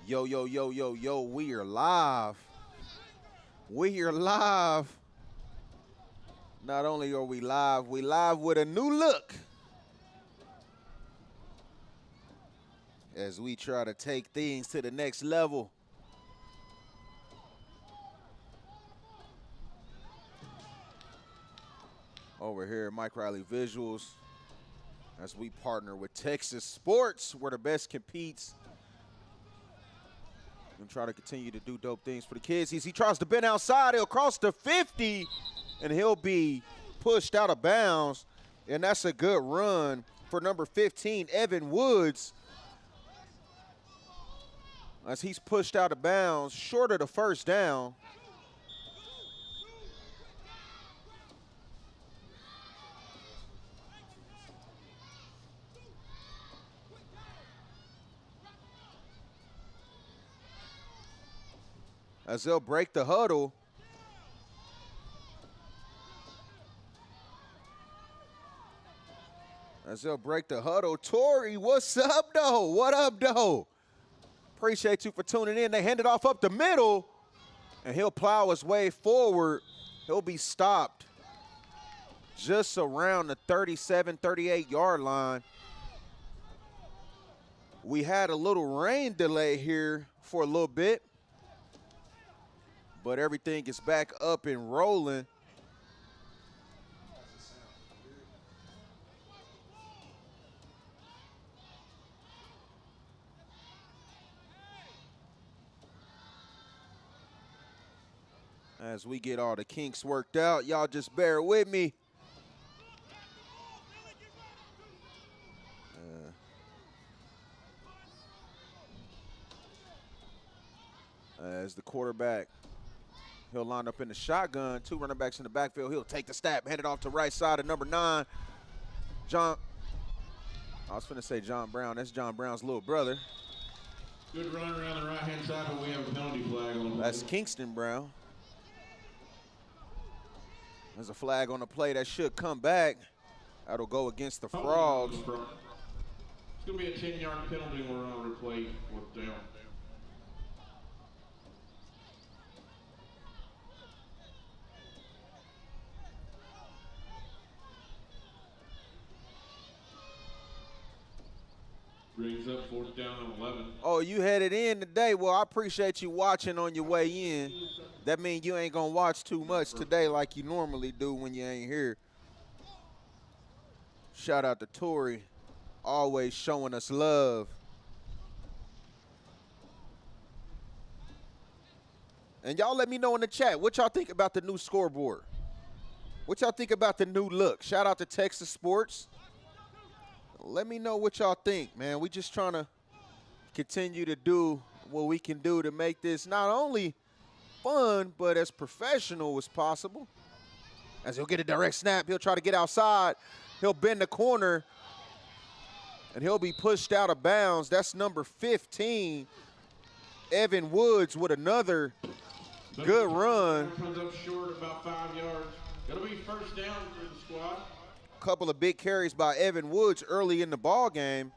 Yo, yo, yo, yo, yo, we are live. We are live. Not only are we live with a new look. As we try to take things to the next level. Over here at MikeRileyVisuals, as we partner with Texas Sports, where the best competes. And try to continue to do dope things for the kids. He tries to bend outside, he'll cross the 50, and he'll be pushed out of bounds. And that's a good run for number 15, Evan Woods. As he's pushed out of bounds, short of the first down. As they'll break the huddle. Tori, what's up, though? What up, though? Appreciate you for tuning in. They hand it off up the middle, and he'll plow his way forward. He'll be stopped just around the 37, 38-yard line. We had a little rain delay here for a little bit, but everything is back up and rolling. As we get all the kinks worked out, y'all just bear with me. As the quarterback, he'll line up in the shotgun. Two running backs in the backfield. He'll take the snap, hand it off to right side of number 9. I was finna say John Brown. That's John Brown's little brother. Good run around the right-hand side, but we have a penalty flag on the play. That's Kingston Brown. There's a flag on the play that should come back. That'll go against the Frogs. It's going to be a 10-yard penalty when we're on replay fourth down. Brings up fourth down and 11. Oh, you headed in today. Well, I appreciate you watching on your way in. That means you ain't going to watch too much today like you normally do when you ain't here. Shout out to Tori, always showing us love. And y'all let me know in the chat, what y'all think about the new scoreboard? What y'all think about the new look? Shout out to Texas Sports. Let me know what y'all think, man. We just trying to continue to do what we can do to make this not only fun, but as professional as possible. As he'll get a direct snap, he'll try to get outside. He'll bend the corner, and he'll be pushed out of bounds. That's number 15, Evan Woods, with another good run. Comes up short about 5 yards. It'll be first down for the squad. Couple of big carries by Evan Woods early in the ball game.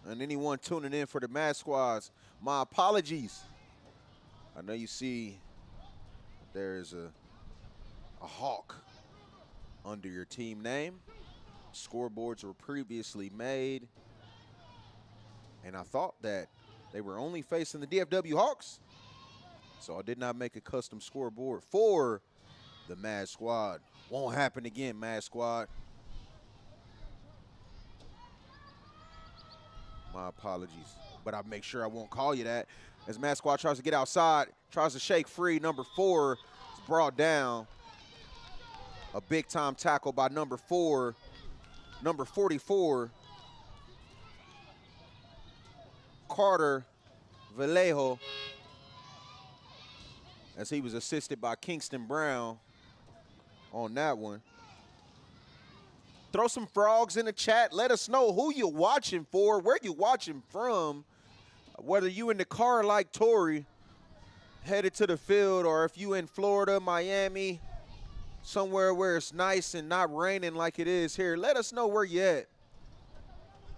And anyone tuning in for the Mad Squads, my apologies. I know you see there's a hawk under your team name. Scoreboards were previously made, and I thought that they were only facing the DFW Hawks, so I did not make a custom scoreboard for the Mad Squad. Won't happen again, Mad Squad. My apologies, but I'll make sure I won't call you that. As Mad Squad tries to get outside, tries to shake free, number 4 is brought down. A big-time tackle by number 4. Number 44, Carter Vallejo, as he was assisted by Kingston Brown on that one. Throw some frogs in the chat. Let us know who you're watching for, where you're watching from. Whether you in the car like Tori, headed to the field, or if you in Florida, Miami, somewhere where it's nice and not raining like it is here, let us know where you at.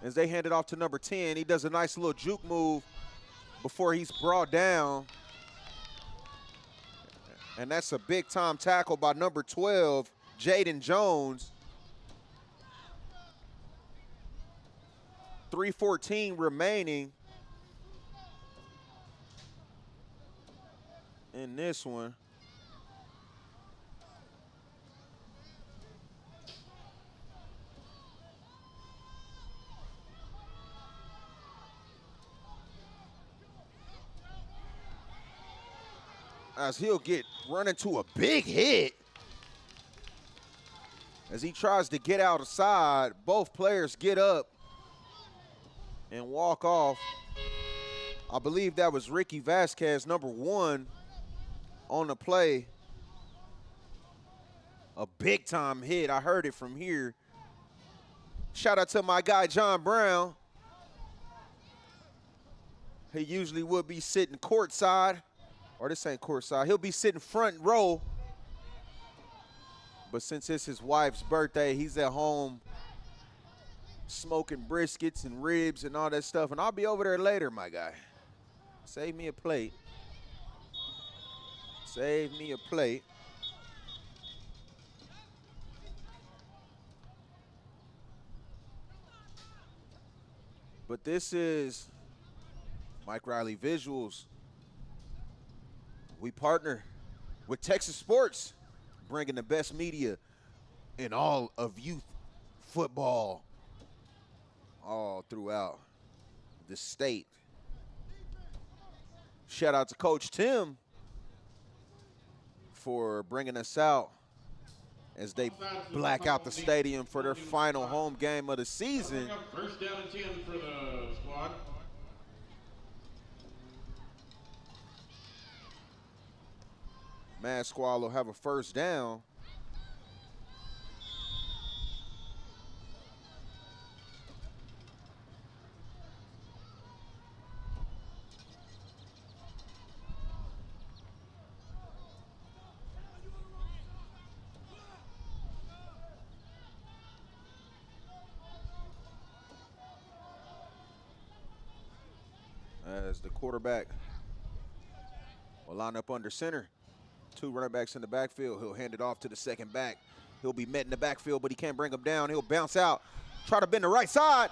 As they hand it off to number 10, he does a nice little juke move before he's brought down. And that's a big-time tackle by number 12, Jaden Jones. 3:14 remaining in this one. As he'll run into a big hit. As he tries to get outside, both players get up and walk off. I believe that was Ricky Vasquez, number 1, on the play. A big-time hit. I heard it from here. Shout out to my guy, John Brown. He usually would be sitting courtside. Or this ain't courtside. He'll be sitting front row. But since it's his wife's birthday, he's at home smoking briskets and ribs and all that stuff. And I'll be over there later, my guy. Save me a plate. Save me a plate. But this is MikeRileyVisuals. We partner with Texas Sports, bringing the best media in all of youth football all throughout the state. Shout out to Coach Tim for bringing us out as they black out the stadium for their final home game of the season. First down and 10 for the squad. Mad Squad will have a first down. As the quarterback will line up under center. 2 running backs in the backfield. He'll hand it off to the second back. He'll be met in the backfield, but he can't bring him down. He'll bounce out, try to bend the right side.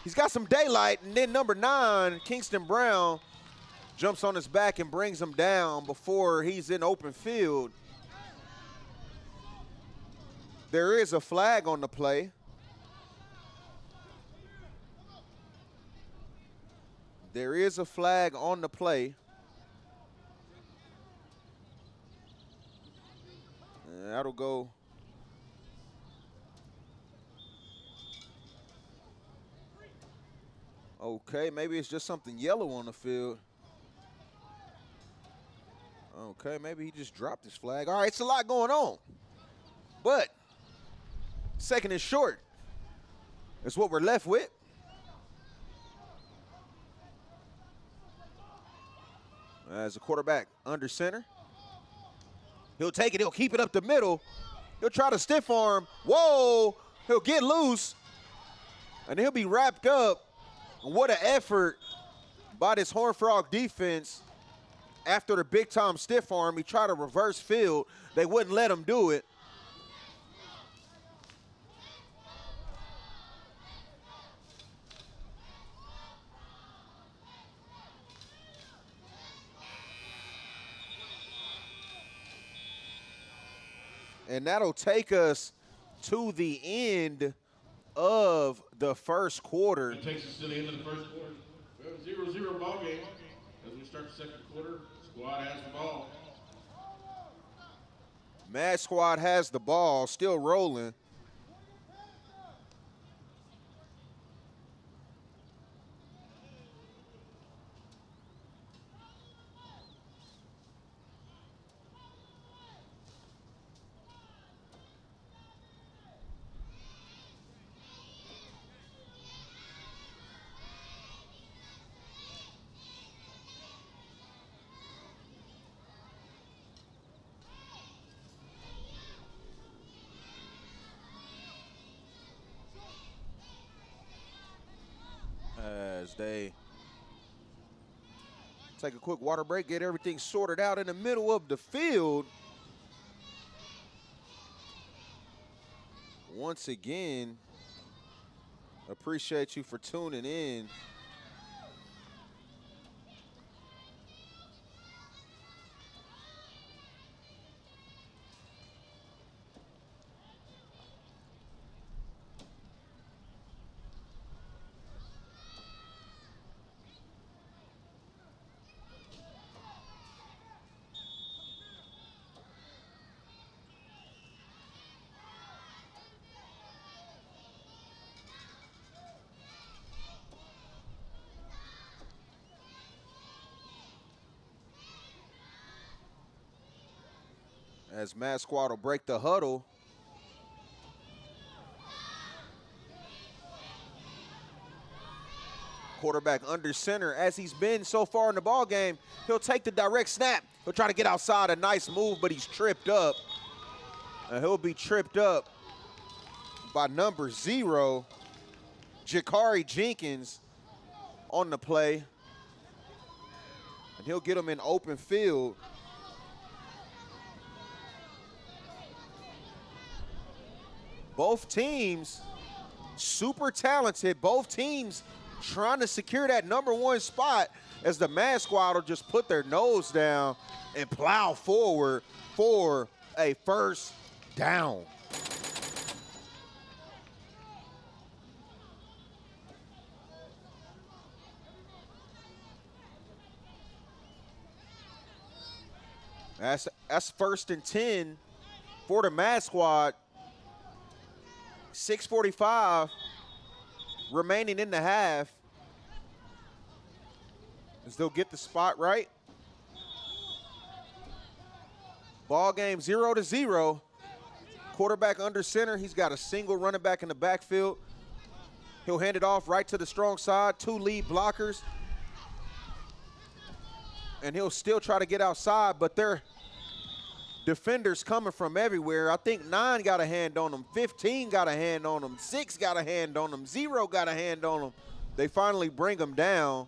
He's got some daylight, and then number 9, Kingston Brown, jumps on his back and brings him down before he's in open field. There is a flag on the play. There is a flag on the play. That'll go. Okay, maybe it's just something yellow on the field. Okay, maybe he just dropped his flag. All right, it's a lot going on. But second and short is what we're left with. As a quarterback under center. He'll take it. He'll keep it up the middle. He'll try to stiff arm. Whoa. He'll get loose. And he'll be wrapped up. What an effort by this Horned Frog defense. After the big-time stiff arm, he tried to reverse field. They wouldn't let him do it. And that'll take us to the end of the first quarter. It takes us to the end of the first quarter. We have a 0-0 ball game. As we start the second quarter, squad has the ball. Mad Squad has the ball, still rolling. day. Take a quick water break, get everything sorted out in the middle of the field. Once again, appreciate you for tuning in. As Mad Squad will break the huddle. Quarterback under center, as he's been so far in the ball game. He'll take the direct snap. He'll try to get outside, a nice move, but he's tripped up. And he'll be tripped up by number 0, Jakari Jenkins, on the play. And he'll get him in open field. Both teams super talented. Both teams trying to secure that number 1 spot, as the Mad Squad will just put their nose down and plow forward for a first down. That's 1st and 10 for the Mad Squad. 6:45 remaining in the half. As they'll get the spot right. Ball game 0-0. Quarterback under center. He's got a single running back in the backfield. He'll hand it off right to the strong side. 2 lead blockers. And he'll still try to get outside, but they're defenders coming from everywhere. I think 9 got a hand on him. 15 got a hand on him. 6 got a hand on him. 0 got a hand on him. They finally bring him down.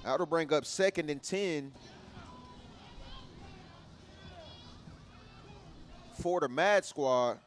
That'll bring up 2nd and 10 for the Mad Squad.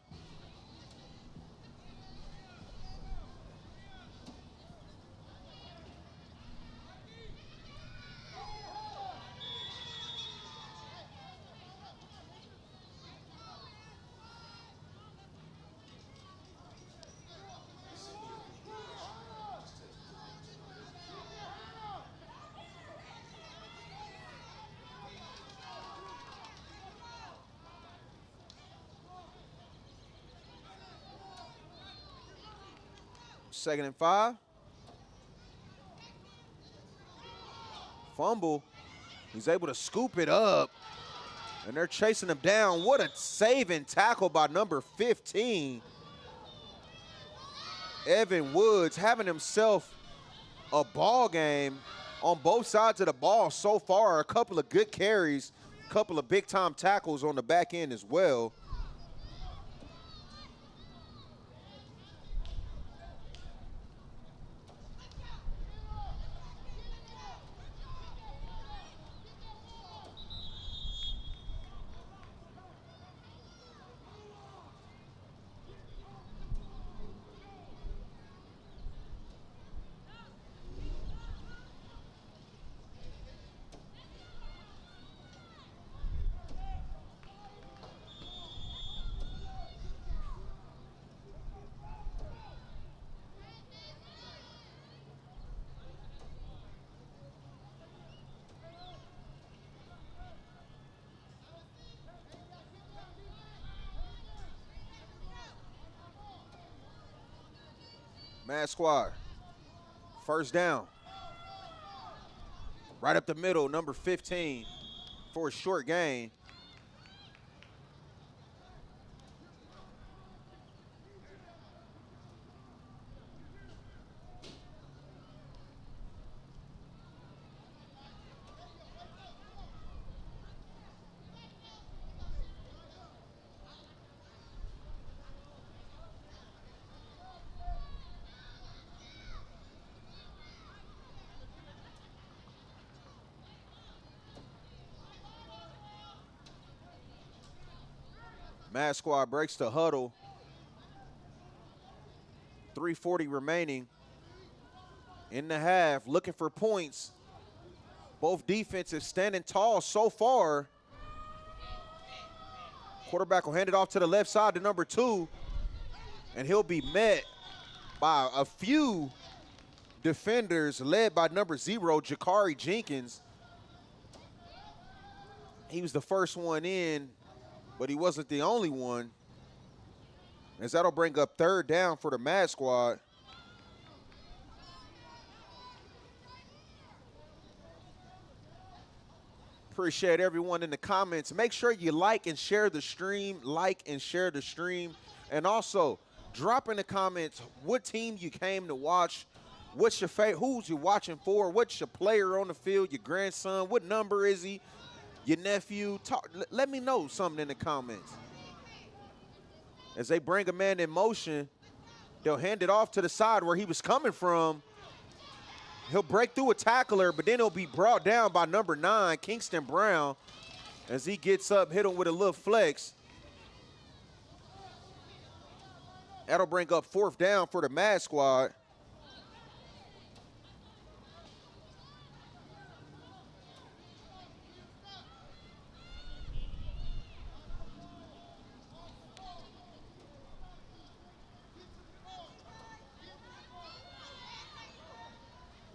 Second and 5. Fumble. He's able to scoop it up. And they're chasing him down. What a saving tackle by number 15. Evan Woods having himself a ball game on both sides of the ball so far. A couple of good carries, a couple of big-time tackles on the back end as well. Mad Squad, first down. Right up the middle, number 15 for a short gain. Mad Squad breaks the huddle. 3:40 remaining in the half, looking for points. Both defenses standing tall so far. Quarterback will hand it off to the left side to number 2, and he'll be met by a few defenders led by number 0, Jakari Jenkins. He was the first one in, but he wasn't the only one, as that'll bring up 3rd down for the Mad Squad. Appreciate everyone in the comments. Make sure you like and share the stream, and also drop in the comments what team you came to watch, what's your favorite, who's you watching for, what's your player on the field, your grandson, what number is he, your nephew. Let me know something in the comments. As they bring a man in motion, they'll hand it off to the side where he was coming from. He'll break through a tackler, but then he'll be brought down by number 9, Kingston Brown, as he gets up, hit him with a little flex. That'll bring up 4th down for the Mad Squad.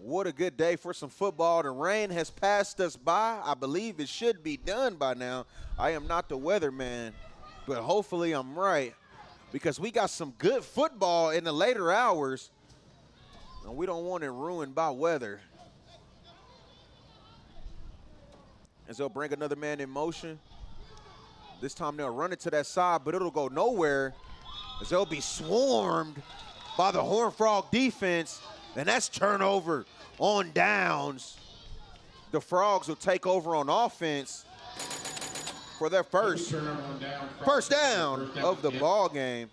What a good day for some football. The rain has passed us by. I believe it should be done by now. I am not the weatherman, but hopefully I'm right, because we got some good football in the later hours, and we don't want it ruined by weather. As they'll bring another man in motion. This time they'll run it to that side, but it'll go nowhere, as they'll be swarmed by the Horned Frog defense, and that's turnover on downs. The Frogs will take over on offense for their first down of the ball game.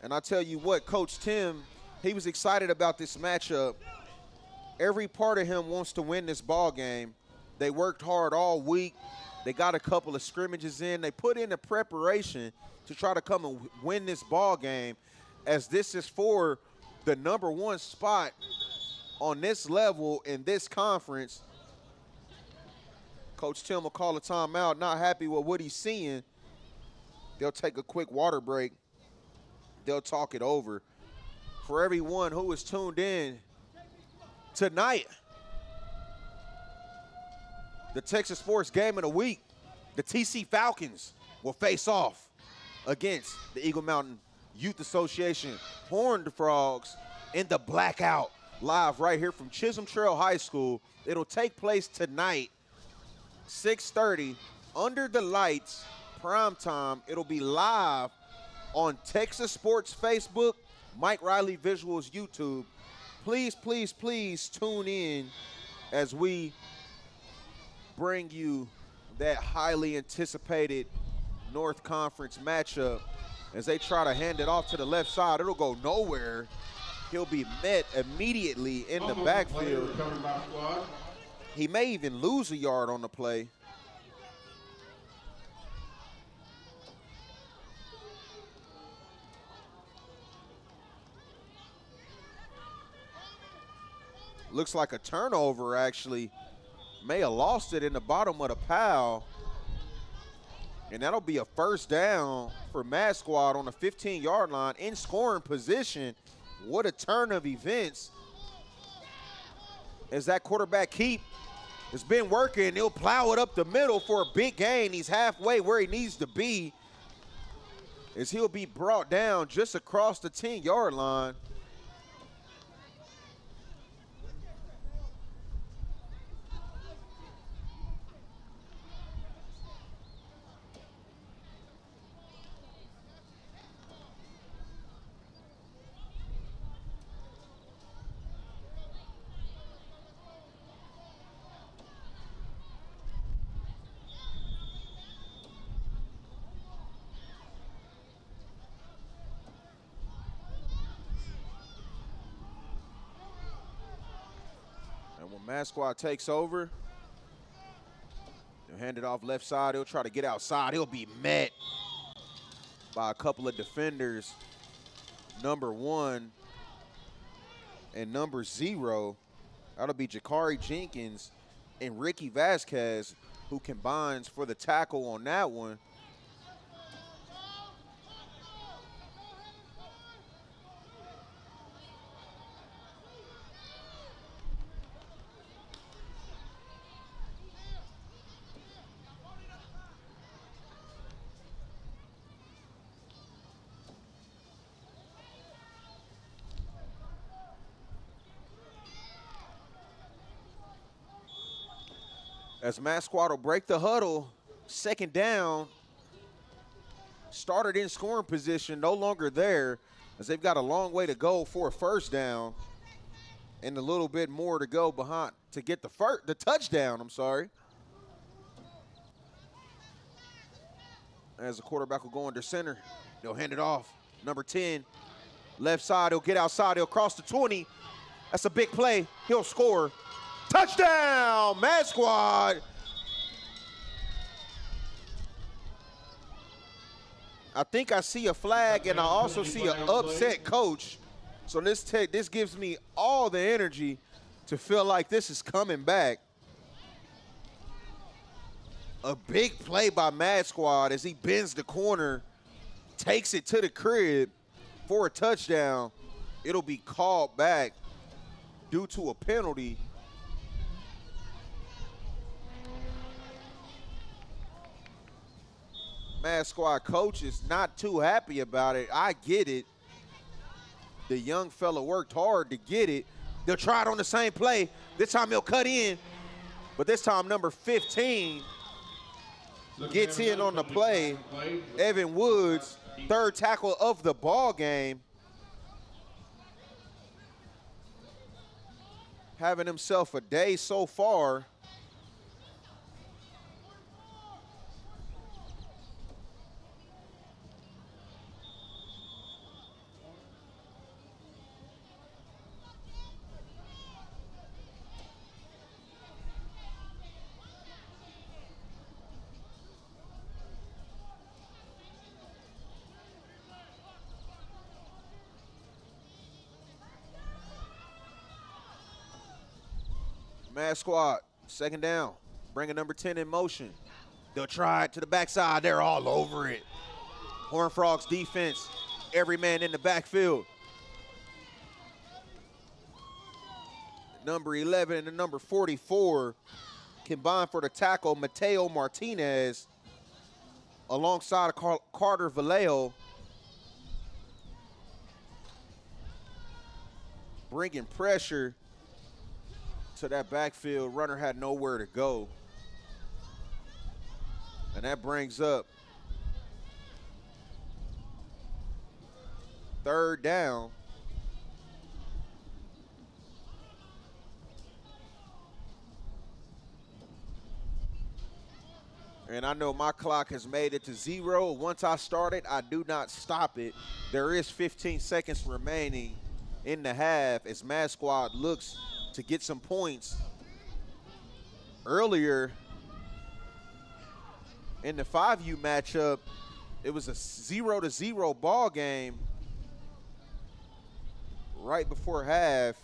And I tell you what, Coach Tim, he was excited about this matchup. Every part of him wants to win this ball game. They worked hard all week. They got a couple of scrimmages in. They put in the preparation to try to come and win this ball game, as this is for the number 1 spot on this level in this conference. Coach Tim will call a timeout, not happy with what he's seeing. They'll take a quick water break. They'll talk it over. For everyone who is tuned in tonight, the Texas Sports Game of the Week, the TC Falcons will face off against the Eagle Mountain Youth Association Horned Frogs in the Blackout, live right here from Chisholm Trail High School. It'll take place tonight, 6:30, under the lights, prime time. It'll be live on Texas Sports Facebook, MikeRileyVisuals YouTube. Please, please, please tune in as we bring you that highly anticipated North Conference matchup. As they try to hand it off to the left side, it'll go nowhere. He'll be met immediately in the backfield. He may even lose a yard on the play. Looks like a turnover, actually. May have lost it in the bottom of the pile. And that'll be a 1st down for Mad Squad on the 15-yard line in scoring position. What a turn of events. As that quarterback keep has been working, he'll plow it up the middle for a big gain. He's halfway where he needs to be, as he'll be brought down just across the 10-yard line. Mad Squad takes over. He'll hand it off left side. He'll try to get outside. He'll be met by a couple of defenders, number 1 and number 0. That'll be Jakari Jenkins and Ricky Vasquez, who combines for the tackle on that one. As Mad Squad will break the huddle, second down, started in scoring position, no longer there, as they've got a long way to go for a first down and a little bit more to go behind to get the touchdown, As the quarterback will go under center, they'll hand it off. Number 10, left side, he'll get outside, he'll cross the 20. That's a big play, he'll score. Touchdown, Mad Squad. I think I see a flag, and I also see an upset coach. So this gives me all the energy to feel like this is coming back. A big play by Mad Squad as he bends the corner, takes it to the crib for a touchdown. It'll be called back due to a penalty. Mad Squad coach is not too happy about it. I get it. The young fella worked hard to get it. They'll try it on the same play. This time he'll cut in, but this time number 15 gets in on the play. Evan Woods, third tackle of the ball game. Having himself a day so far. Mad Squad, second down, bringing number 10 in motion. They'll try it to the backside. They're all over it. Horned Frogs defense, every man in the backfield. Number 11 and number 44 combined for the tackle, Mateo Martinez, alongside Carter Vallejo. Bringing pressure to that backfield. Runner had nowhere to go. And that brings up third down. And I know my clock has made it to 0. Once I start it, I do not stop it. There is 15 seconds remaining in the half as Mad Squad looks to get some points. Earlier in the 5U matchup, it was a 0-0 ball game right before half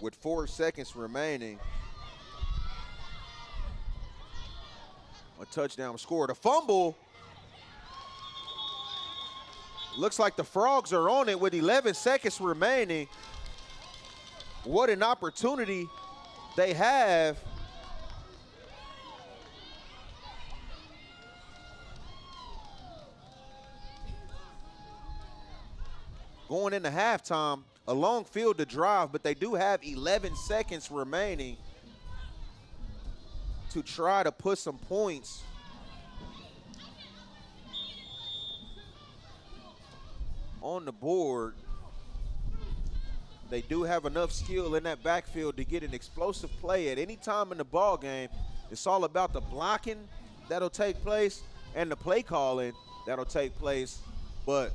with 4 seconds remaining. A touchdown scored. A fumble. Looks like the Frogs are on it with 11 seconds remaining. What an opportunity they have. Going into halftime, a long field to drive, but they do have 11 seconds remaining to try to put some points on the board. They do have enough skill in that backfield to get an explosive play at any time in the ball game. It's all about the blocking that'll take place and the play calling that'll take place. But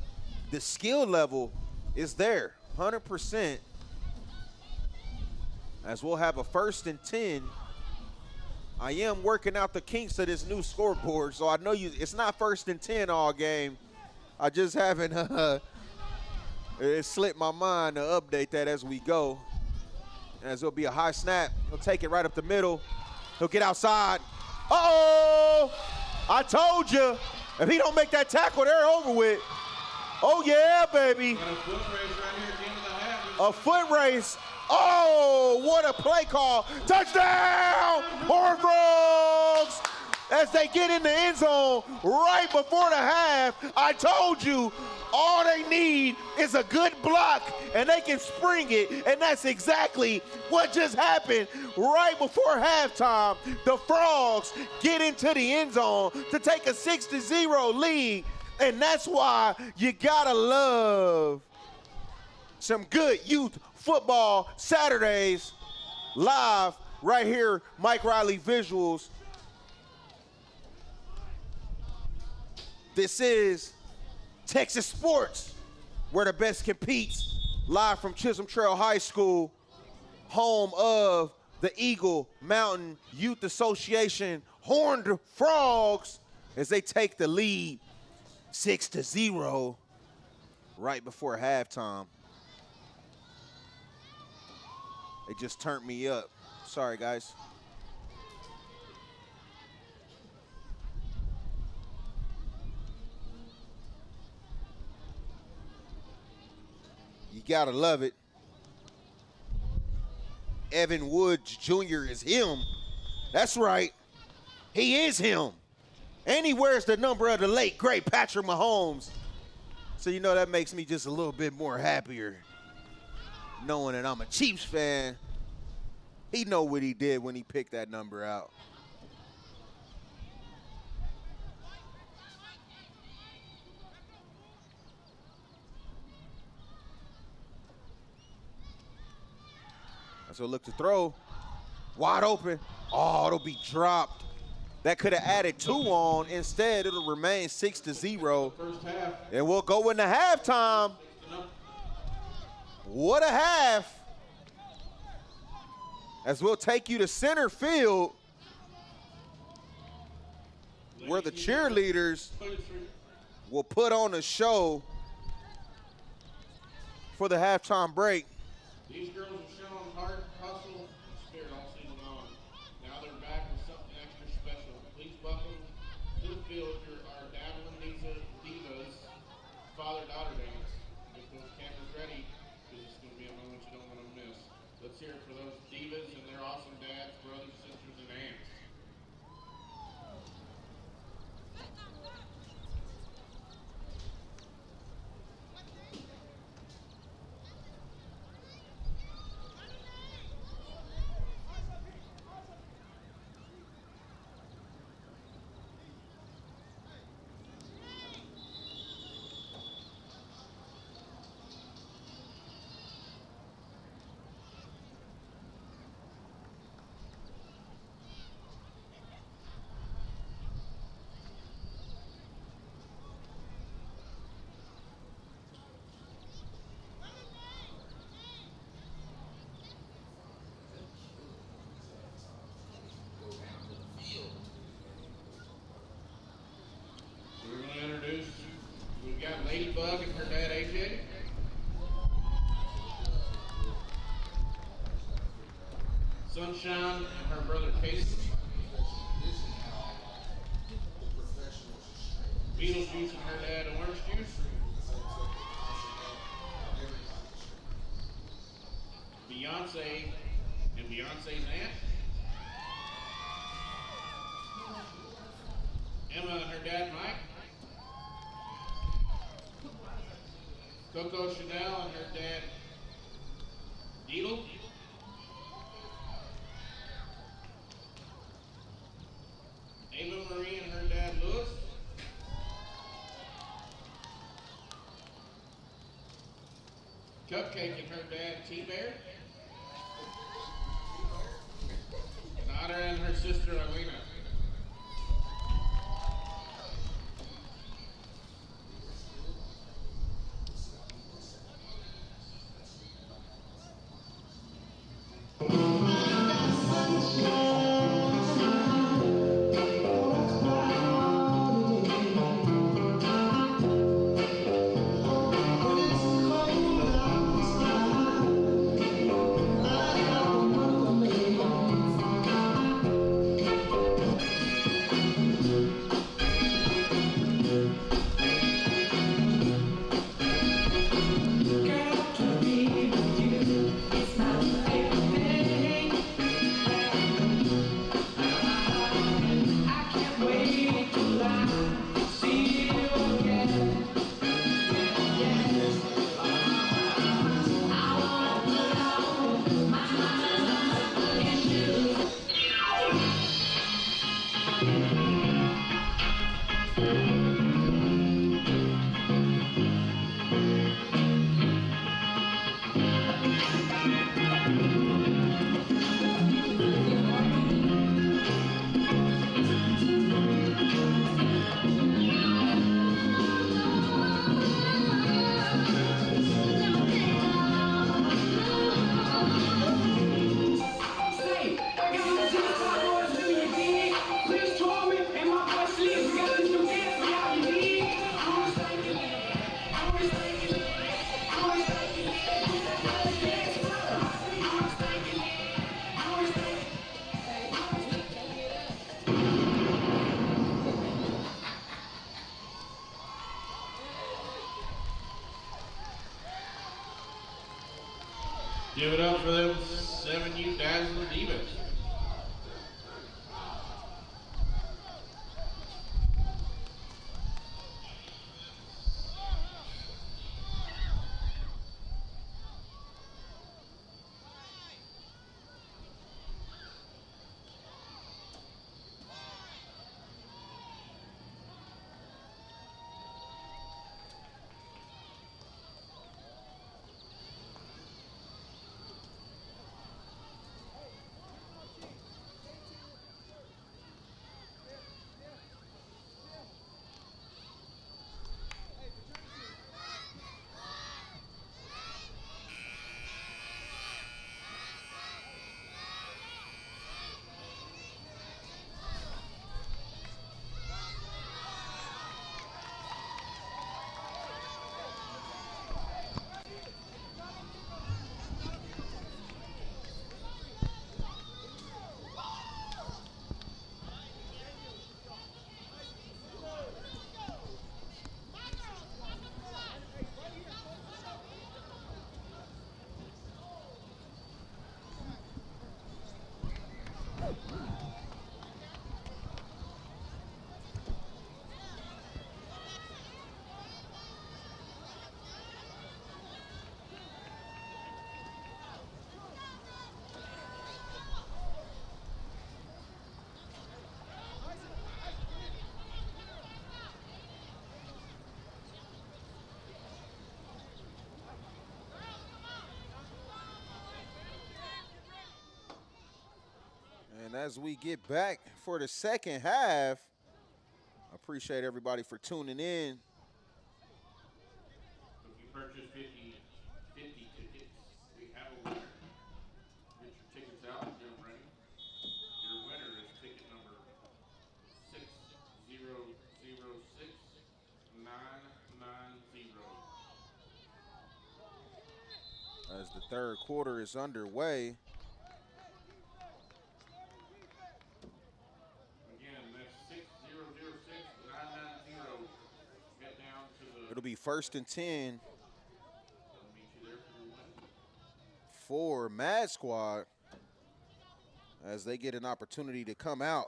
the skill level is there, 100%. as we'll have a 1st and 10. I am working out the kinks of this new scoreboard, so I know it's not 1st and 10 all game. I just haven't it slipped my mind to update that as we go. As it'll be a high snap. He'll take it right up the middle. He'll get outside. Uh-oh! I told you. If he don't make that tackle, they're over with. Oh, yeah, baby. A foot race. Oh, what a play call. Touchdown, Horned Frogs. As they get in the end zone right before the half. I told you, all they need is a good block, and they can spring it, and that's exactly what just happened right before halftime. The Frogs get into the end zone to take a 6-0 lead, and that's why you gotta love some good youth football Saturdays live right here, MikeRileyVisuals. This is Texas Sports, where the best competes, live from Chisholm Trail High School, home of the Eagle Mountain Youth Association Horned Frogs, as they take the lead 6-0 right before halftime. They just turned me up. Sorry, guys. You gotta love it. Evan Woods Jr. is him. That's right. He is him. And he wears the number of the late, great Patrick Mahomes. So you know that makes me just a little bit more happier, knowing that I'm a Chiefs fan. He know what he did when he picked that number out. So look to throw, wide open. Oh, it'll be dropped. That could have added 2 on. Instead, it'll remain 6-0. And we'll go into halftime. What a half. As we'll take you to center field, where the cheerleaders will put on a show for the halftime break. These girls have shown heart, hustle, and spirit all season long. Now they're back with something extra special. Please welcome to the field our dabbling divas, father-daughter dance. Get those cameras ready, because it's going to be a moment you don't want to miss. Let's hear it for those divas and their awesome dads, brothers, sisters, and aunts. We've got Ladybug and her dad, AJ. Sunshine and her brother, Casey. Beetlejuice and her dad, Orange Juice. Beyonce and Beyonce's aunt. Emma and her dad, Mike. Coco Chanel and her dad, Deedle. Ava Marie and her dad, Lewis. Cupcake and her dad, T-Bear. And Otter and her sister, Alina. Give it up for them 7U Dazzling Divas. And as we get back for the second half, I appreciate everybody for tuning in. If you purchase 50 tickets, we have a winner. Get your tickets out and get them ready. Your winner is ticket number 6006990. As the third quarter is underway. Again, that's 6006990. Get down to the. It'll be 1st and 10 I'll meet you there for your win. for Mad Squad as they get an opportunity to come out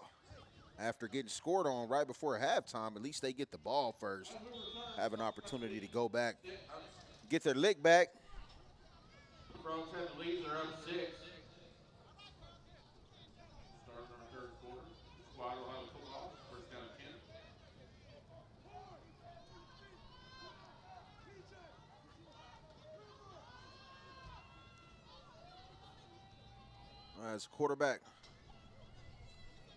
after getting scored on right before halftime. At least they get the ball first, have an opportunity to go back, get their lick back. Frogs have the leads, are up 6. Starting our third quarter. Squad will have the football. First down and 10. As quarterback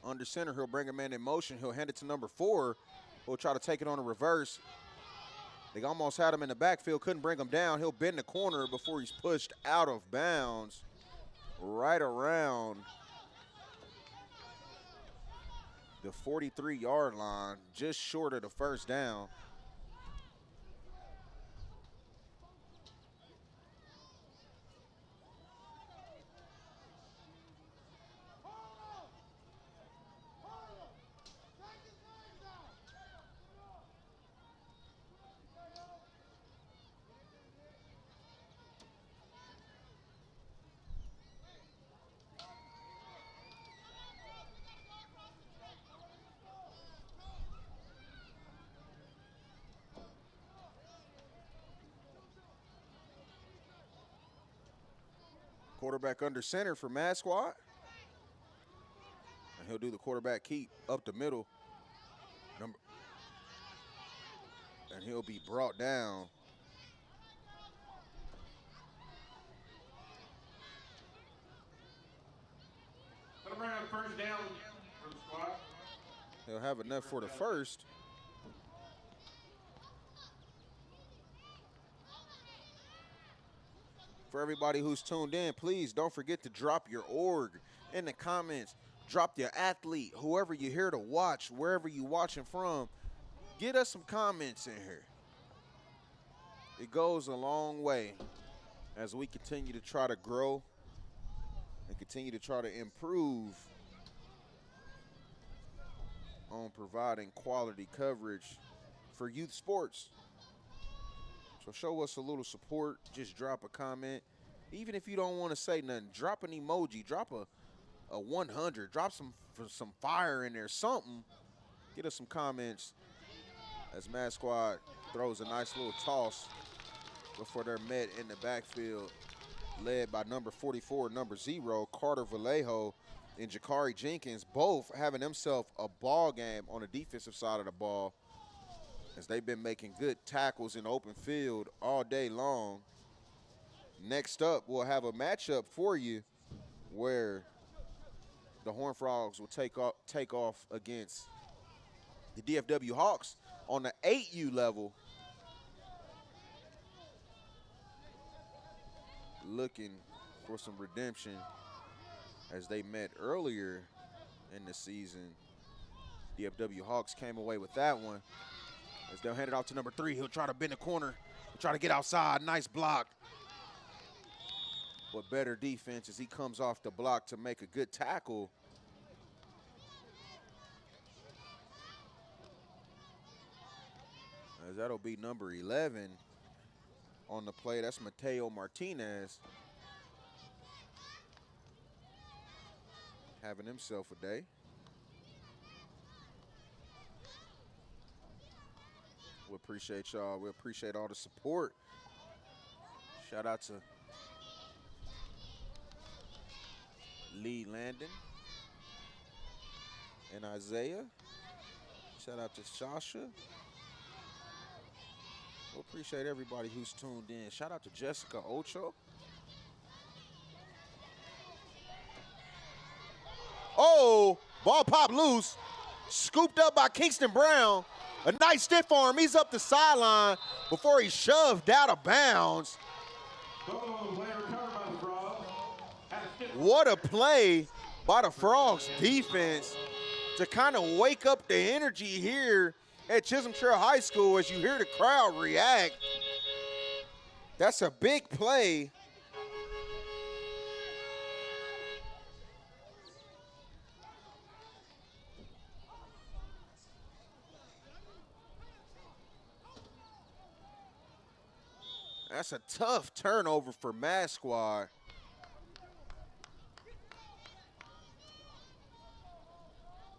under center, he'll bring a man in motion. He'll hand it to number 4. He'll try to take it on a reverse. They almost had him in the backfield, couldn't bring him down. He'll bend the corner before he's pushed out of bounds right around the 43-yard line, just short of the first down. Quarterback under center for Mad Squad. And he'll do the quarterback keep up the middle. And he'll be brought down. Gonna bring up first down for the squad. He'll have enough for the first. For everybody who's tuned in, please don't forget to drop your org in the comments. Drop your athlete, whoever you're here to watch, wherever you're watching from. Get us some comments in here. It goes a long way as we continue to try to grow and continue to try to improve on providing quality coverage for youth sports. So show us a little support. Just drop a comment. Even if you don't want to say nothing, drop an emoji, drop a 100, drop some fire in there, something. Get us some comments as Mad Squad throws a nice little toss before they're met in the backfield, led by number 44, number 0, Carter Vallejo and Jakari Jenkins, both having themselves a ball game on the defensive side of the ball, as they've been making good tackles in open field all day long. Next up, we'll have a matchup for you where the Horned Frogs will take off against the DFW Hawks on the 8U level, looking for some redemption as they met earlier in the season. DFW Hawks came away with that one as they'll hand it off to number 3. He'll try to bend the corner, he'll try to get outside. Nice block, but better defense as he comes off the block to make a good tackle. As that'll be number 11 on the play. That's Mateo Martinez, having himself a day. We appreciate y'all. We appreciate all the support. Shout out to Lee Landon and Isaiah. Shout out to Sasha. We appreciate everybody who's tuned in. Shout out to Jessica Ocho. Oh, ball popped loose. Scooped up by Kingston Brown. A nice stiff arm. He's up the sideline before he's shoved out of bounds. What a play by the Frogs defense to kind of wake up the energy here at Chisholm Trail High School as you hear the crowd react. That's a big play. That's a tough turnover for Mad Squad.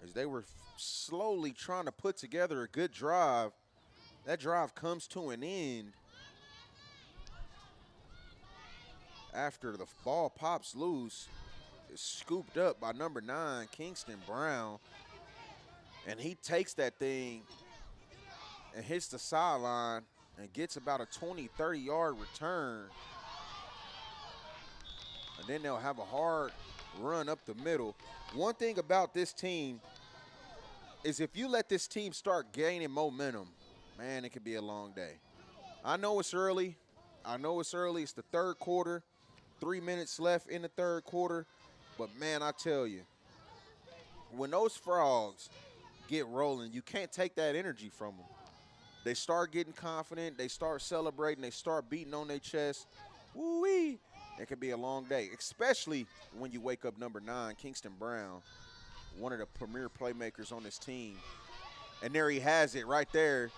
As they were slowly trying to put together a good drive. That drive comes to an end after the ball pops loose. It's scooped up by number 9, Kingston Brown. And he takes that thing and hits the sideline and gets about a 20, 30-yard return. And then they'll have a hard run up the middle. One thing about this team is if you let this team start gaining momentum, man, it could be a long day. I know it's early. It's the third quarter. 3 minutes left in the third quarter. But, man, I tell you, when those Frogs get rolling, you can't take that energy from them. They start getting confident. They start celebrating. They start beating on their chest. Woo-wee. It could be a long day, especially when you wake up number 9, Kingston Brown, one of the premier playmakers on this team. And there he has it right there,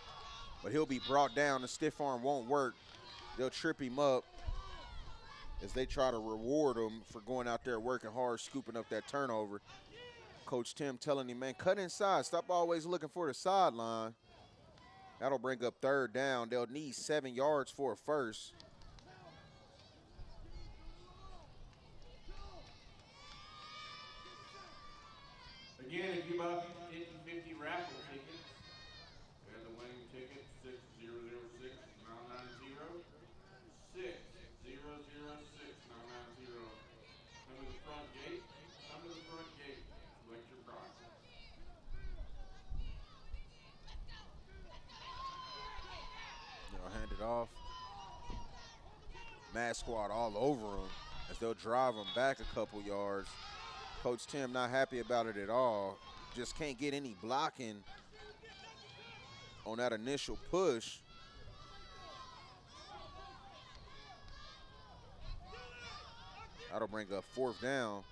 but he'll be brought down. The stiff arm won't work. They'll trip him up as they try to reward him for going out there working hard, scooping up that turnover. Coach Tim telling him, man, cut inside. Stop always looking for the sideline. That'll bring up third down. They'll need 7 yards for a first. Again, if you buy 50 raffle tickets, we have the winning ticket 6006 990 6006 990. Come to the front gate. Come to the front gate. Select your prize. They'll hand it off. Mad Squad all over him as they'll drive him back a couple yards. Coach Tim not happy about it at all. Just can't get any blocking on that initial push. That'll bring up fourth down.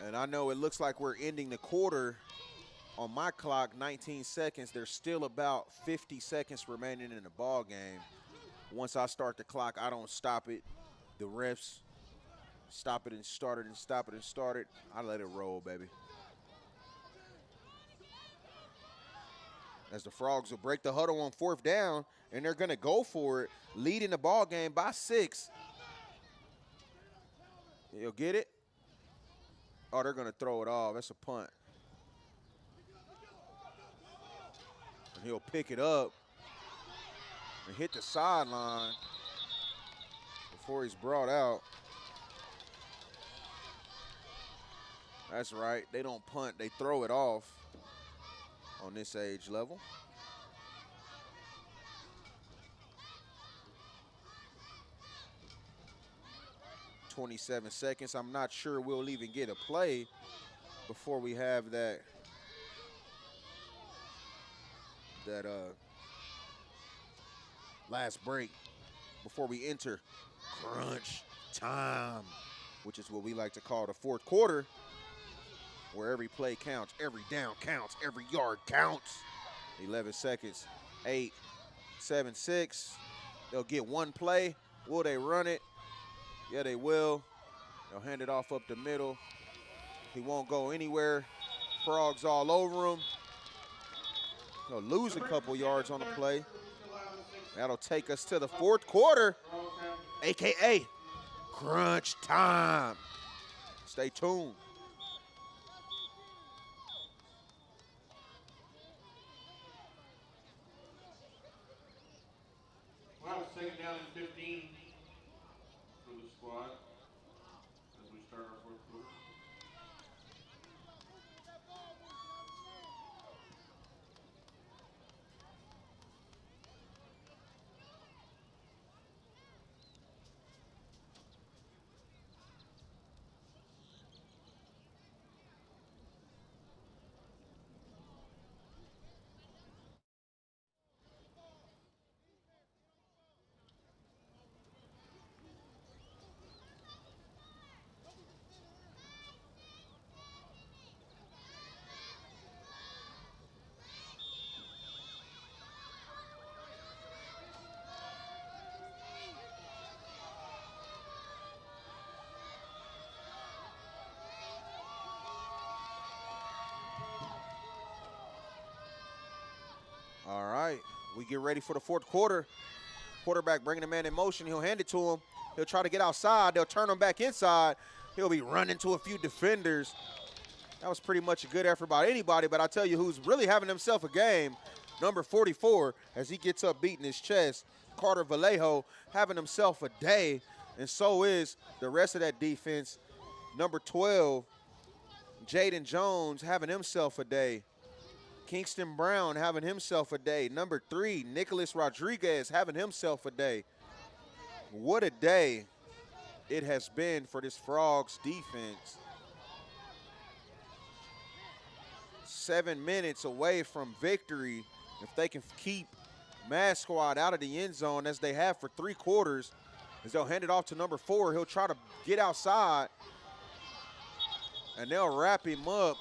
And I know it looks like we're ending the quarter on my clock, 19 seconds. There's still about 50 seconds remaining in the ball game. Once I start the clock, I don't stop it. The refs stop it and start it and stop it and start it. I let it roll, baby. As the Frogs will break the huddle on 4th down, and they're going to go for it, leading the ball game by 6. He'll get it. Oh, they're going to throw it off. That's a punt. And he'll pick it up and hit the sideline before he's brought out. That's right. They don't punt. They throw it off on this age level. .27 seconds. I'm not sure we'll even get a play before we have that last break, before we enter crunch time, which is what we like to call the 4th quarter, where every play counts, every down counts, every yard counts. 11 seconds, 8, 7, 6. They'll get one play. Will they run it? Yeah, they will. They'll hand it off up the middle. He won't go anywhere. Frogs all over him. He'll lose a couple yards on the play. That'll take us to the 4th quarter, AKA crunch time. Stay tuned. Wow, 2nd down and 15 for the squad as we start our 4th quarter. All right, we get ready for the 4th quarter. Quarterback bringing the man in motion. He'll hand it to him. He'll try to get outside. They'll turn him back inside. He'll be running to a few defenders. That was pretty much a good effort by anybody, but I tell you who's really having himself a game, number 44, as he gets up beating his chest. Carter Vallejo having himself a day, and so is the rest of that defense. Number 12, Jaden Jones having himself a day. Kingston Brown having himself a day. Number 3, Nicholas Rodriguez having himself a day. What a day it has been for this Frogs defense. 7 minutes away from victory. If they can keep Mass Squad out of the end zone as they have for 3 quarters, as they'll hand it off to number 4. He'll try to get outside, and they'll wrap him up.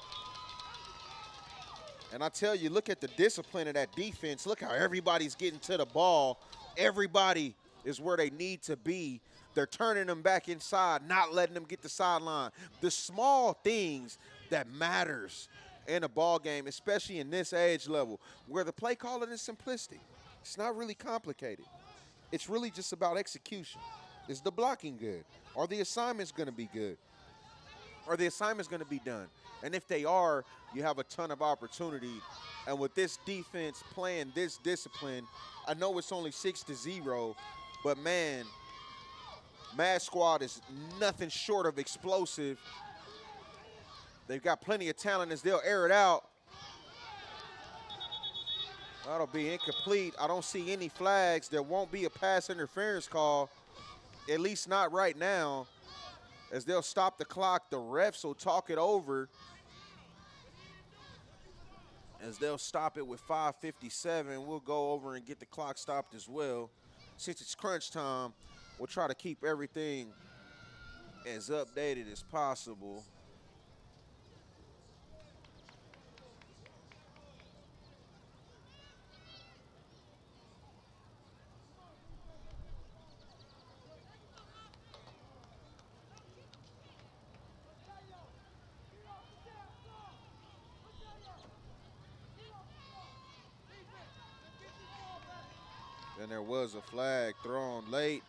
And I tell you, look at the discipline of that defense. Look how everybody's getting to the ball. Everybody is where they need to be. They're turning them back inside, not letting them get the sideline. The small things that matters in a ball game, especially in this age level, where the play calling is simplistic. It's not really complicated. It's really just about execution. Is the blocking good? Are the assignments going to be good? Are the assignments going to be done? And if they are, you have a ton of opportunity. And with this defense playing this discipline, I know it's only 6-0, but man, Mass Squad is nothing short of explosive. They've got plenty of talent as they'll air it out. That'll be incomplete. I don't see any flags. There won't be a pass interference call, at least not right now. As they'll stop the clock, the refs will talk it over. As they'll stop it with 5:57, we'll go over and get the clock stopped as well. Since it's crunch time, we'll try to keep everything as updated as possible. And there was a flag thrown late.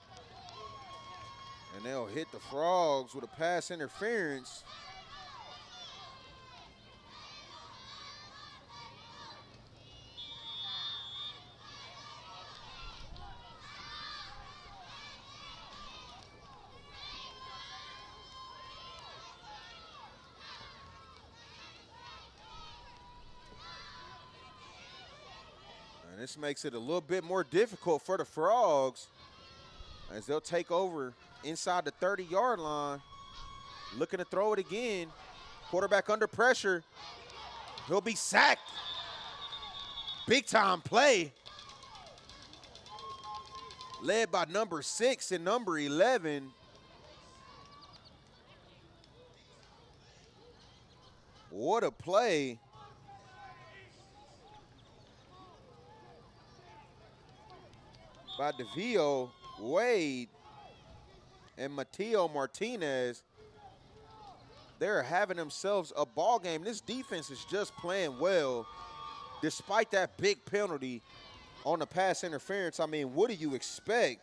And they'll hit the Frogs with a pass interference. And this makes it a little bit more difficult for the Frogs as they'll take over inside the 30-yard line. Looking to throw it again. Quarterback under pressure. He'll be sacked. Big time play. Led by number 6 and number 11. What a play. By DeVio, Wade, and Mateo Martinez. They're having themselves a ball game. This defense is just playing well, despite that big penalty on the pass interference. I mean, what do you expect?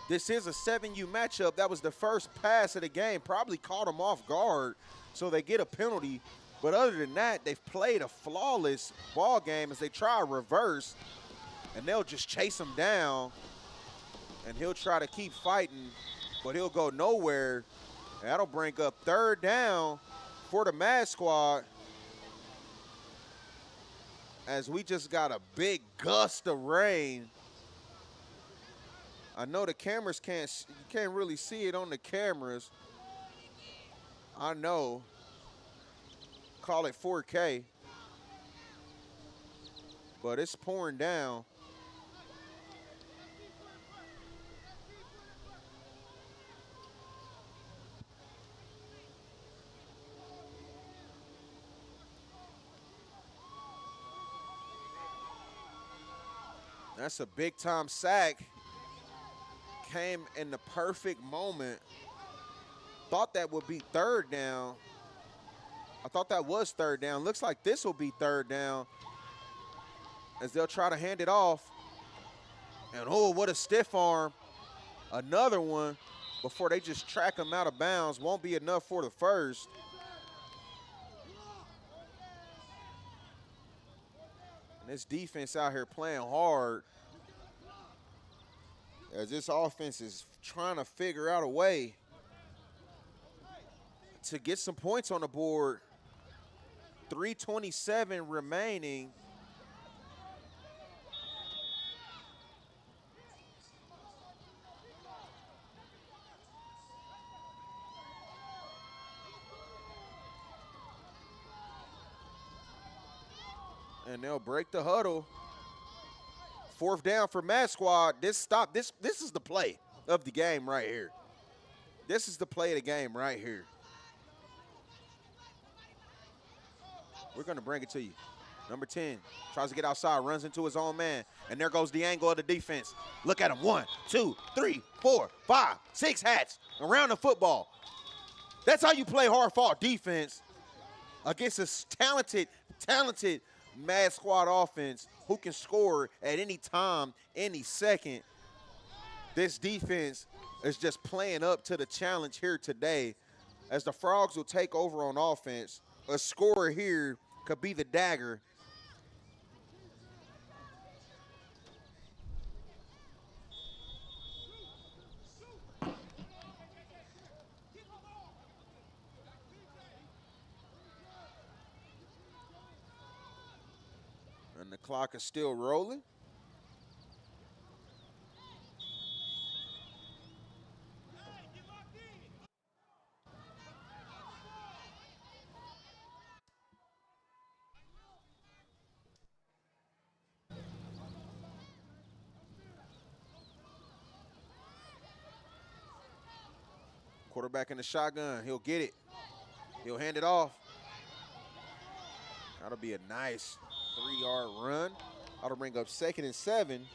This is a 7U matchup. That was the first pass of the game. Probably caught them off guard, so they get a penalty. But other than that, they've played a flawless ball game as they try a reverse, and they'll just chase him down, and he'll try to keep fighting, but he'll go nowhere. And that'll bring up 3rd down for the Mad Squad, as we just got a big gust of rain. I know the cameras you can't really see it on the cameras. I know. Call it 4K. But it's pouring down. That's a big time sack. Came in the perfect moment. Thought that would be 3rd down. I thought that was 3rd down. Looks like this will be 3rd down, as they'll try to hand it off. And oh, what a stiff arm. Another one before they just track him out of bounds. Won't be enough for the first. And this defense out here playing hard, as this offense is trying to figure out a way to get some points on the board. 3:27 remaining. And they'll break the huddle. 4th down for Mad Squad. This is the play of the game right here. This is the play of the game right here. We're going to bring it to you. Number 10 tries to get outside, runs into his own man, and there goes the angle of the defense. Look at him. 1, 2, 3, 4, 5, 6 hats around the football. That's how you play hard-fought defense against a talented Mad Squad offense who can score at any time, any second. This defense is just playing up to the challenge here today, as the Frogs will take over on offense. A score here could be the dagger. And the clock is still rolling. Quarterback in the shotgun. He'll get it. He'll hand it off. That'll be a nice 3-yard run. That'll bring up 2nd and 7.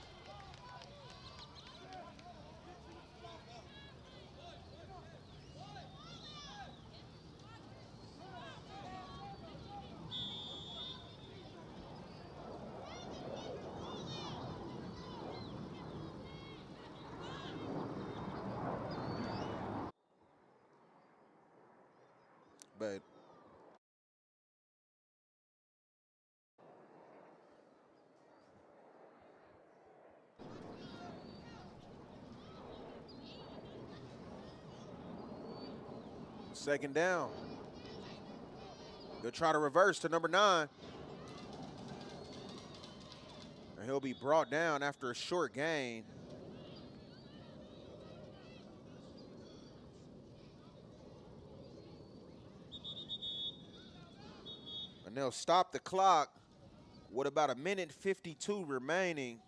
but second down. He'll try to reverse to number 9. And he'll be brought down after a short gain. And they'll stop the clock with about 1:52 remaining.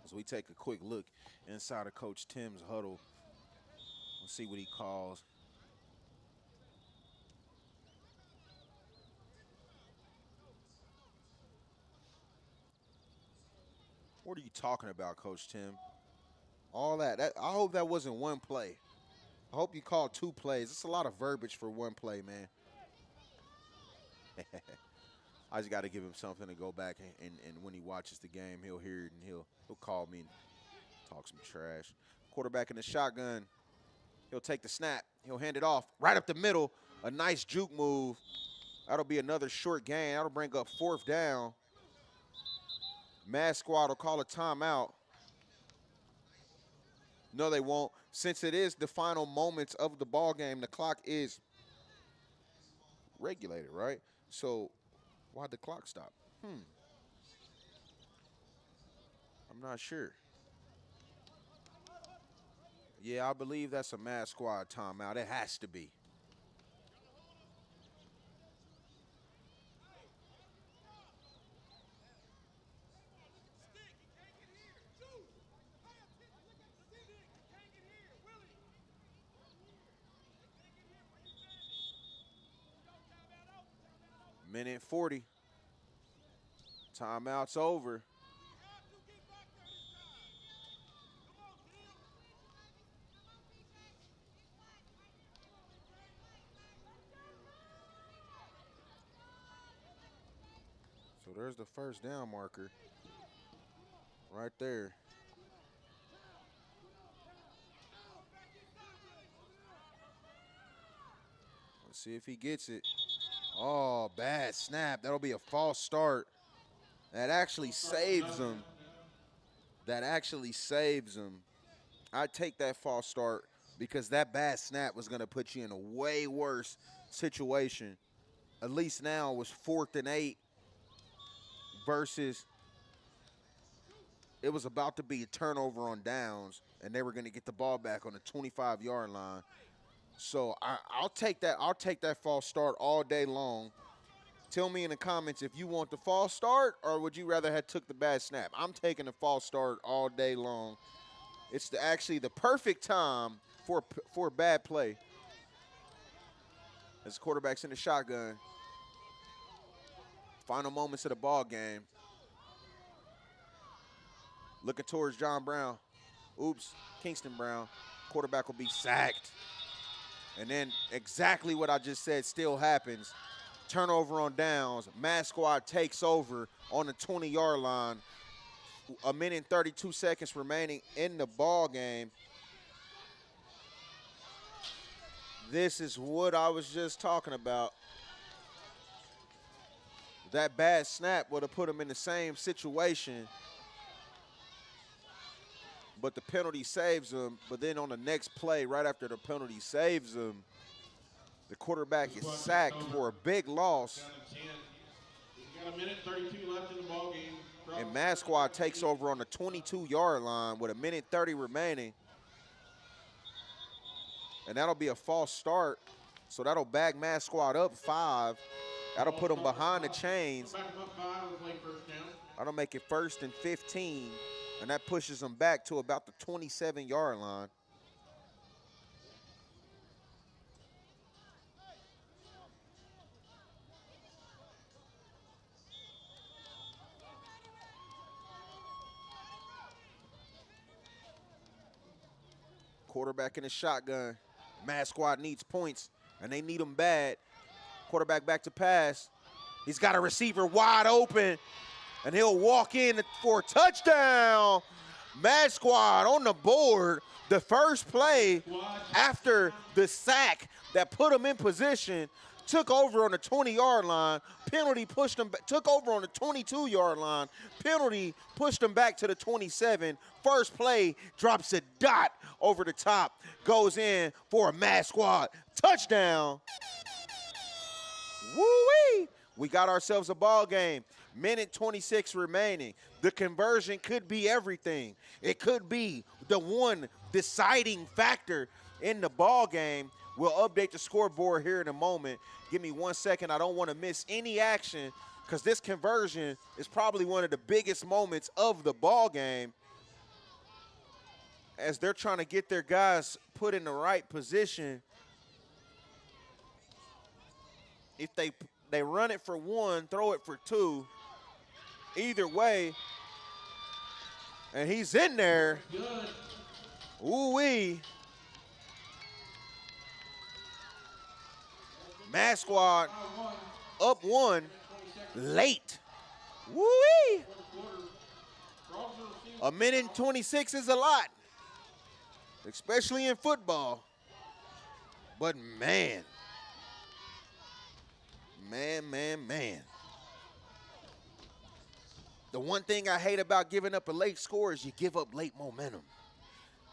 As we take a quick look inside of Coach Tim's huddle, let's see what he calls. What are you talking about, Coach Tim? All that I hope that wasn't one play. I hope you called 2 plays. It's a lot of verbiage for one play, man. I just got to give him something to go back and when he watches the game, he'll hear it and he'll call me and talk some trash. Quarterback in the shotgun. He'll take the snap. He'll hand it off right up the middle. A nice juke move. That'll be another short gain. That'll bring up 4th down. Mad Squad will call a timeout. No, they won't. Since it is the final moments of the ball game, the clock is regulated, right? So why'd the clock stop? I'm not sure. Yeah, I believe that's a Mad Squad timeout. It has to be. Minute 40. Timeout's over. So there's the first down marker right there. Let's see if he gets it. Oh, bad snap. That'll be a false start. That actually saves him. That actually saves him. I'd take that false start because that bad snap was going to put you in a way worse situation. At least now it was 4th and 8 versus it was about to be a turnover on downs, and they were going to get the ball back on the 25-yard line. So I'll take that. I'll take that false start all day long. Tell me in the comments if you want the false start or would you rather have took the bad snap. I'm taking the false start all day long. It's actually the perfect time for a bad play. As the quarterback's in the shotgun. Final moments of the ball game. Looking towards John Brown. Oops, Kingston Brown. Quarterback will be sacked. And then exactly what I just said still happens. Turnover on downs. Mad Squad takes over on the 20-yard line. 1:32 remaining in the ball game. This is what I was just talking about. That bad snap would have put him in the same situation. But the penalty saves him. But then on the next play, right after the penalty saves him, the quarterback is sacked for a big loss. We've got 1:32 left in the ball game. And Mad Squad takes over on the 22-yard line with 1:30 remaining. And that'll be a false start. So that'll bag Mad Squad up 5. That'll put them behind the chains. Back them up 5 and play first down. That'll make it 1st and 15, and that pushes them back to about the 27-yard line. Quarterback in the shotgun. Mad Squad needs points, and they need them bad. Quarterback back to pass. He's got a receiver wide open, and he'll walk in for a touchdown. Mad Squad on the board. The first play after the sack that put him in position, took over on the 20-yard line. Penalty pushed him, took over on the 22-yard line. Penalty pushed him back to the 27. First play drops a dot over the top, goes in for a Mad Squad touchdown. Woo-wee! We got ourselves a ball game. Minute 26 remaining. The conversion could be everything. It could be the one deciding factor in the ball game. We'll update the scoreboard here in a moment. Give me 1 second. I don't want to miss any action because this conversion is probably one of the biggest moments of the ball game as they're trying to get their guys put in the right position. If they run it for 1, throw it for 2, either way, and he's in there. Good. Ooh-wee. Mad Squad up 1 late. Woo-wee. A minute and 26 is a lot, especially in football. But man. The one thing I hate about giving up a late score is you give up late momentum.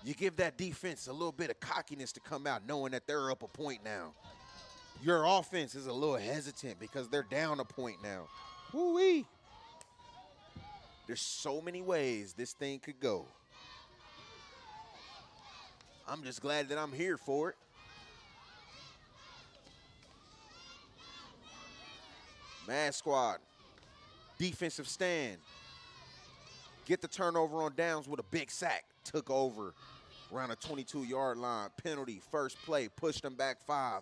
You give that defense a little bit of cockiness to come out knowing that they're up a point now. Your offense is a little hesitant because they're down a point now. Woo-wee. There's so many ways this thing could go. I'm just glad that I'm here for it. Mad Squad, defensive stand. Get the turnover on downs with a big sack. Took over around a 22-yard line. Penalty, first play, pushed them back 5.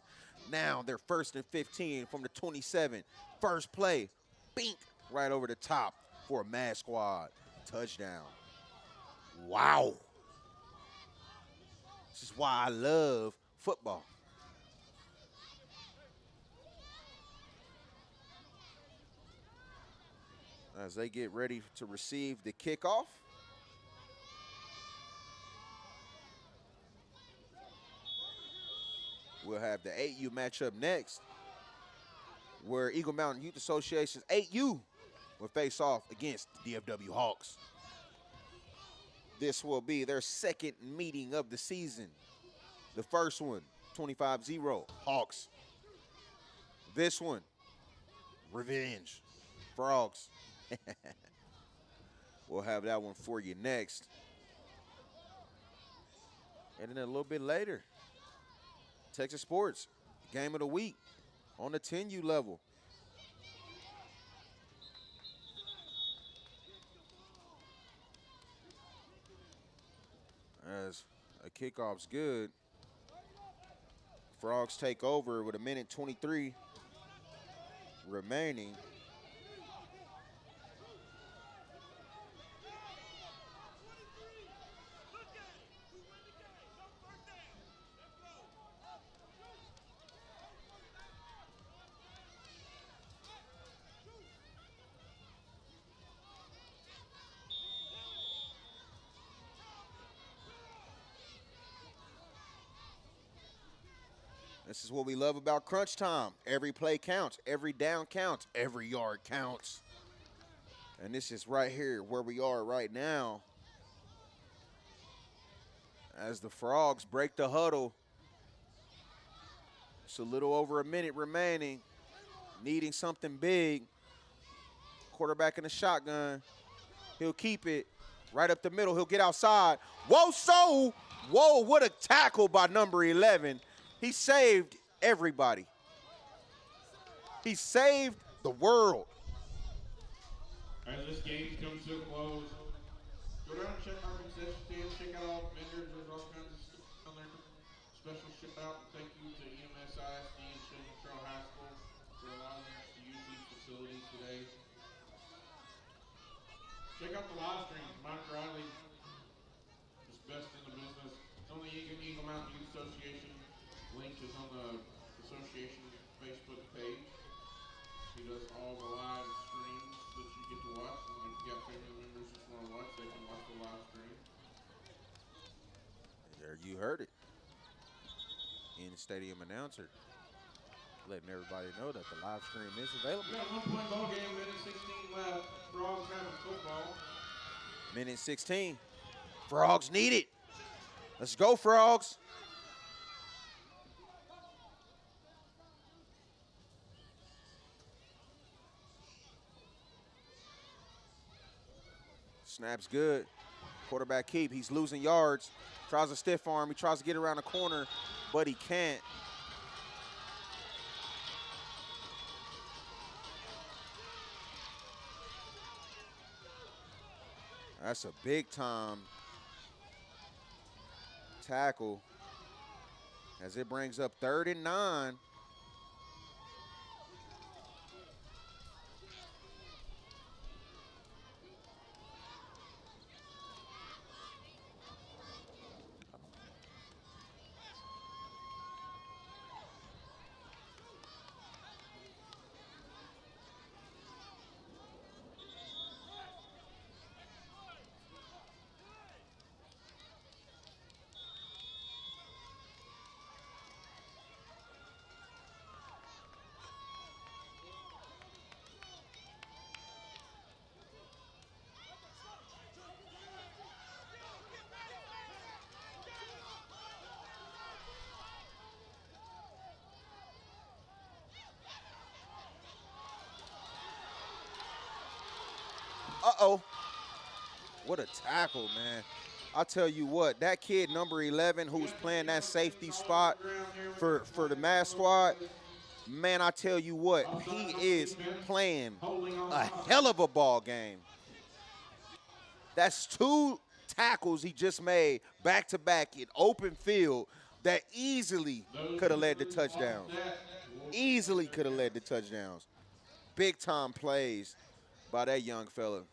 Now they're 1st and 15 from the 27. First play, bink, right over the top for a Mad Squad touchdown. Wow. This is why I love football. As they get ready to receive the kickoff. We'll have the 8U matchup next, where Eagle Mountain Youth Association's 8U will face off against the DFW Hawks. This will be their second meeting of the season. The first one, 25-0, Hawks. This one, revenge, Frogs. We'll have that one for you next. And then a little bit later, Texas Sports, game of the week on the 10U level. As a kickoff's good, Frogs take over with a minute 23 remaining. This is what we love about crunch time. Every play counts, every down counts, every yard counts. And this is right here where we are right now. As the Frogs break the huddle. It's a little over a minute remaining. Needing something big. Quarterback in the shotgun. He'll keep it right up the middle. He'll get outside. Whoa, what a tackle by number 11. He saved everybody. He saved the world. As this game comes to a close, go down and check our concession stand, check out all the vendors. There's all kinds of stuff down there. Special shout out and thank you to EMYA and Children's Trail High School for allowing us to use these facilities today. Check out the live stream. Mike Riley is best in the business. It's on the Eagle Mountain Youth Association. Link is on the association Facebook page. He does all the live streams that you get to watch. And if you got family members that want to watch, they can watch the live stream. There you heard it. In-stadium announcer letting everybody know that the live stream is available. We got a 1-point ball game, minute 16 left. Frogs having football. Minute 16. Frogs need it. Let's go, Frogs. Snap's good. Quarterback keep. He's losing yards. Tries a stiff arm. He tries to get around the corner, but he can't. That's a big-time tackle as it brings up 3rd and 9. Uh-oh. What a tackle, man. I'll tell you what, that kid, number 11, who's playing that safety spot for the Mass Squad, man, I tell you what, he is playing a hell of a ball game. That's 2 tackles he just made back-to-back in open field that easily could have led to touchdowns. Easily could have led to touchdowns. Big-time plays by that young fella.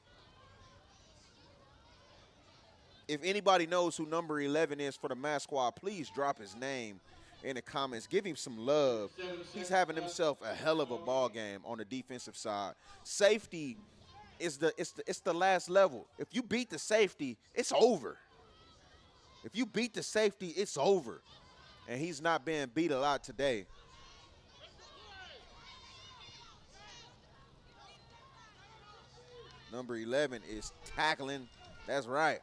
If anybody knows who number 11 is for the Mass Squad, please drop his name in the comments. Give him some love. He's having himself a hell of a ball game on the defensive side. Safety is the last level. If you beat the safety, it's over. If you beat the safety, it's over. And he's not being beat a lot today. Number 11 is tackling. That's right.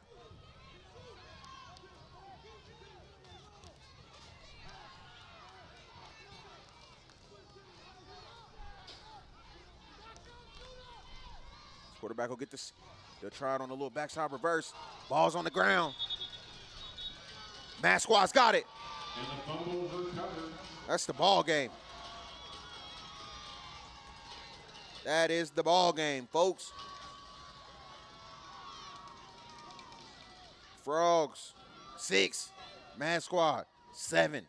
Quarterback will get this. They'll try it on a little backside reverse. Ball's on the ground. Mass Squad's got it. And the fumbles are recovered. That's the ball game. That is the ball game, folks. Frogs, 6. Mass Squad, 7.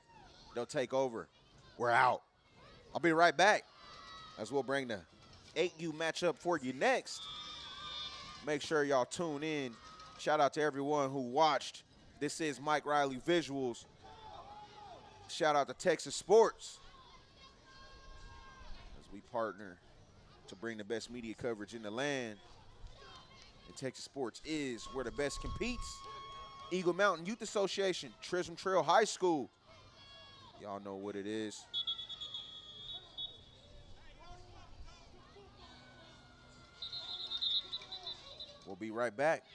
They'll take over. We're out. I'll be right back as we'll bring the 8U matchup for you next. Make sure y'all tune in. Shout out to everyone who watched. This is MikeRileyVisuals. Shout out to Texas Sports as we partner to bring the best media coverage in the land. And Texas Sports is where the best competes. Eagle Mountain Youth Association, Chisholm Trail High School. Y'all know what it is. We'll be right back.